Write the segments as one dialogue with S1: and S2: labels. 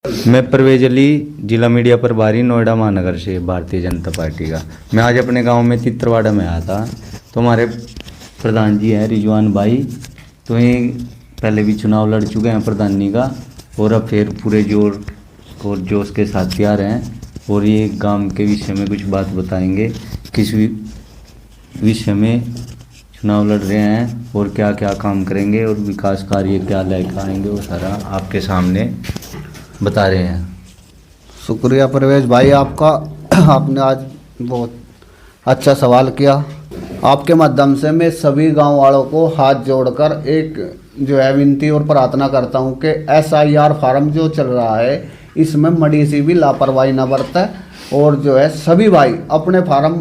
S1: मैं परवेज अली, जिला मीडिया प्रभारी, नोएडा महानगर से, भारतीय जनता पार्टी का। मैं आज अपने गांव में तित्रवाड़ा में आया था। तो हमारे प्रधान जी हैं रिजवान भाई, तो ये पहले भी चुनाव लड़ चुके हैं प्रधानी का, और अब फिर पूरे जोर और जोश के साथ तैयार हैं। और ये गांव के विषय में कुछ बात बताएंगे, किस विषय में चुनाव लड़ रहे हैं और क्या क्या काम करेंगे और विकास कार्य क्या लेकर आएंगे, वो सारा आपके सामने बता रहे हैं।
S2: शुक्रिया परवेज भाई आपका। आपने आज बहुत अच्छा सवाल किया। आपके माध्यम से मैं सभी गांव वालों को हाथ जोड़कर एक जो है विनती और प्रार्थना करता हूं कि SIR फार्म जो चल रहा है इसमें मड़ी सी भी लापरवाही न बरते, और जो है सभी भाई अपने फार्म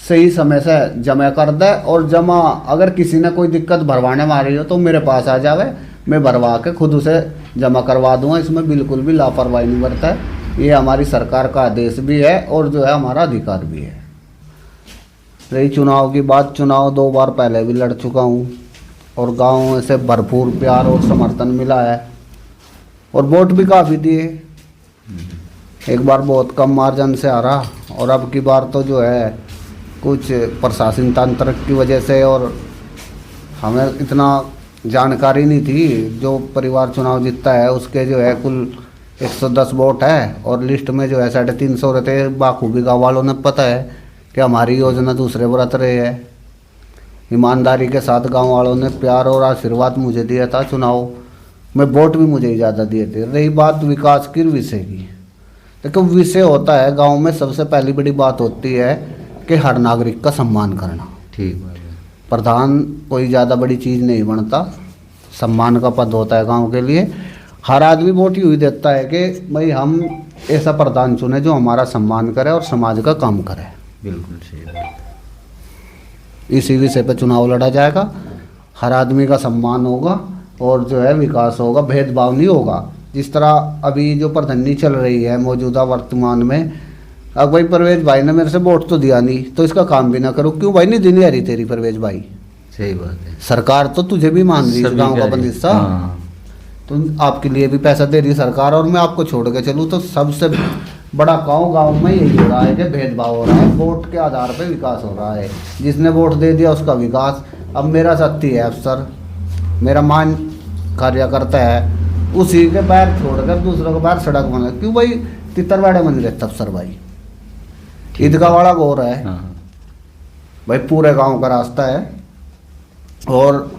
S2: सही समय से जमा कर दे। और जमा अगर किसी ने कोई दिक्कत भरवाने में आ रही हो तो मेरे पास आ जावे, मैं भरवा के खुद उसे जमा करवा दूंगा। इसमें बिल्कुल भी लापरवाही नहीं बरता है। ये हमारी सरकार का आदेश भी है और जो है हमारा अधिकार भी है। रही चुनाव की बात, चुनाव 2 बार पहले भी लड़ चुका हूँ और गाँव से भरपूर प्यार और समर्थन मिला है और वोट भी काफ़ी दिए। एक बार बहुत कम मार्जिन से आ रहा, और अब की बार तो जो है कुछ प्रशासन तंत्र की वजह से, और हमें इतना जानकारी नहीं थी। जो परिवार चुनाव जीतता है उसके जो है कुल 110 वोट है और लिस्ट में जो है 350 रहते। बाखूबी गाँव वालों ने पता है कि हमारी योजना दूसरे व्रत रहे है। ईमानदारी के साथ गांव वालों ने प्यार और आशीर्वाद मुझे दिया था। चुनाव में वोट भी मुझे ही ज़्यादा दिए थे। रही बात विकास की विषय की, देखो विषय होता है गाँव में सबसे पहली बड़ी बात होती है कि हर नागरिक का सम्मान करना।
S1: ठीक।
S2: प्रधान कोई ज़्यादा बड़ी चीज़ नहीं बनता, सम्मान का पद होता है गांव के लिए। हर आदमी वोट ही देता है कि भाई हम ऐसा प्रधान चुने जो हमारा सम्मान करे और समाज का काम करे।
S1: बिल्कुल सही बात।
S2: इसी विषय पे चुनाव लड़ा जाएगा। हर आदमी का सम्मान होगा और जो है विकास होगा, भेदभाव नहीं होगा। जिस तरह अभी जो प्रधानी चल रही है मौजूदा वर्तमान में, अब भाई परवेज भाई ने मेरे से वोट तो दिया नहीं तो इसका काम भी ना करूँ, क्यों भाई? नहीं देनी आ रही तेरी परवेज भाई।
S1: सही बात है।
S2: सरकार तो तुझे भी मान रही है, गाँव का बंद हिस्सा, तो आपके लिए भी पैसा दे रही सरकार, और मैं आपको छोड़ के चलूँ तो सबसे बड़ा गाँव में यही हो रहा है कि भेदभाव हो रहा है। वोट के आधार पे विकास हो रहा है। जिसने वोट दे दिया उसका विकास। अब मेरा साथी है अफसर, मेरा मान कार्य करता है, उसी के पैर छोड़कर दूसरों के पैर सड़क बना, क्यों भाई? तितरवाड़े बन रहता अफसर भाई, ईदगाह वाला हो रहा है भाई, पूरे गांव का रास्ता है और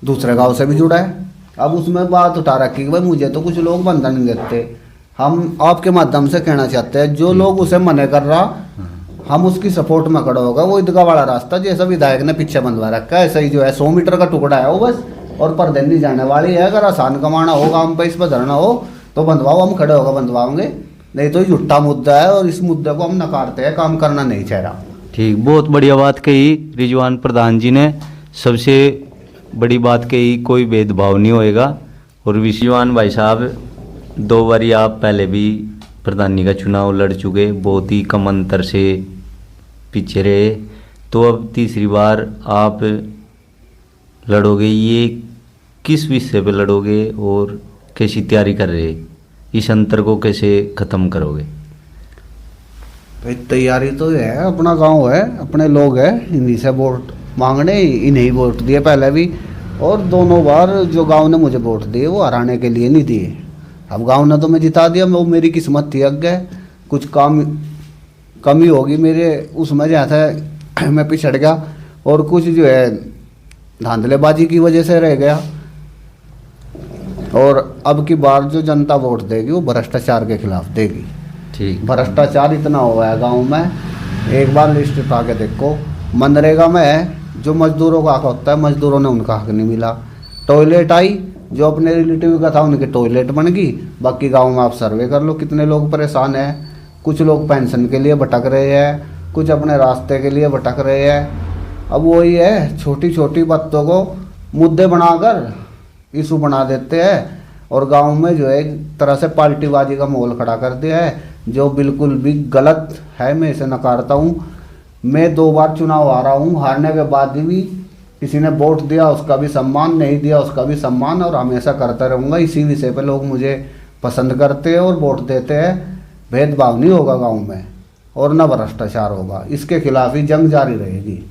S2: दूसरे गांव से भी जुड़ा है। अब उसमें बात उठा रखी कि भाई मुझे तो कुछ लोग बंदा नहीं देते। हम आपके माध्यम से कहना चाहते हैं जो लोग उसे मना कर रहा, हम उसकी सपोर्ट में खड़ा होगा। वो ईदगाह वाला रास्ता जैसा विधायक ने पीछे बनवा रखा है, सही जो है 100 मीटर का टुकड़ा है वो बस, और परदेनी जाने वाली है। अगर आसान कमाना होगा, हम पे इस पर धरना हो तो बंधवाओ, हम खड़े होकर बंधवाओगे, नहीं तो झूठा मुद्दा है और इस मुद्दे को हम नकारते हैं, काम करना नहीं चाह रहा।
S1: ठीक, बहुत बढ़िया बात कही रिजवान प्रधान जी ने। सबसे बड़ी बात कही, कोई भेदभाव नहीं होएगा। और रिजवान भाई साहब, 2 बारी आप पहले भी प्रधानी का चुनाव लड़ चुके, बहुत ही कम अंतर से पीछे रहे, तो अब तीसरी बार आप लड़ोगे। ये किस विषय पे लड़ोगे और कैसी तैयारी कर रहे, इस अंतर को कैसे ख़त्म करोगे?
S2: भाई तैयारी तो है, अपना गांव है, अपने लोग हैं, इन्हीं से वोट मांगने, इन्हीं वोट दिए पहले भी, और दोनों बार जो गांव ने मुझे वोट दिए वो हराने के लिए नहीं दिए। अब गांव ने तो मैं जिता दिया, वो मेरी किस्मत थी। आगे कुछ काम कमी होगी मेरे उसमें, जैसे मैं पिछड़ गया, और कुछ जो है धांधलेबाजी की वजह से रह गया। और अब की बार जो जनता वोट देगी वो भ्रष्टाचार के खिलाफ देगी।
S1: ठीक।
S2: भ्रष्टाचार इतना हुआ है गांव में, एक बार लिस्ट उठा के देखो। मनरेगा में जो मजदूरों का हक होता है, मजदूरों ने उनका हक नहीं मिला। टॉयलेट आई, जो अपने रिलेटिव का था उनके टॉयलेट बन गई। बाकी गांव में आप सर्वे कर लो कितने लोग परेशान हैं। कुछ लोग पेंशन के लिए भटक रहे हैं, कुछ अपने रास्ते के लिए भटक रहे हैं। अब वही है, छोटी छोटी बातों को मुद्दे बनाकर इशू बना देते हैं और गांव में जो है एक तरह से पार्टीबाजी का माहौल खड़ा कर दिया है, जो बिल्कुल भी गलत है। मैं इसे नकारता हूँ। मैं 2 बार चुनाव हारा हूँ, हारने के बाद भी किसी ने वोट दिया उसका भी सम्मान, नहीं दिया उसका भी सम्मान, और हमेशा करता रहूँगा। इसी विषय पे लोग मुझे पसंद करते हैं और वोट देते हैं। भेदभाव नहीं होगा गांव में और न भ्रष्टाचार होगा। इसके खिलाफ ही जंग जारी रहेगी।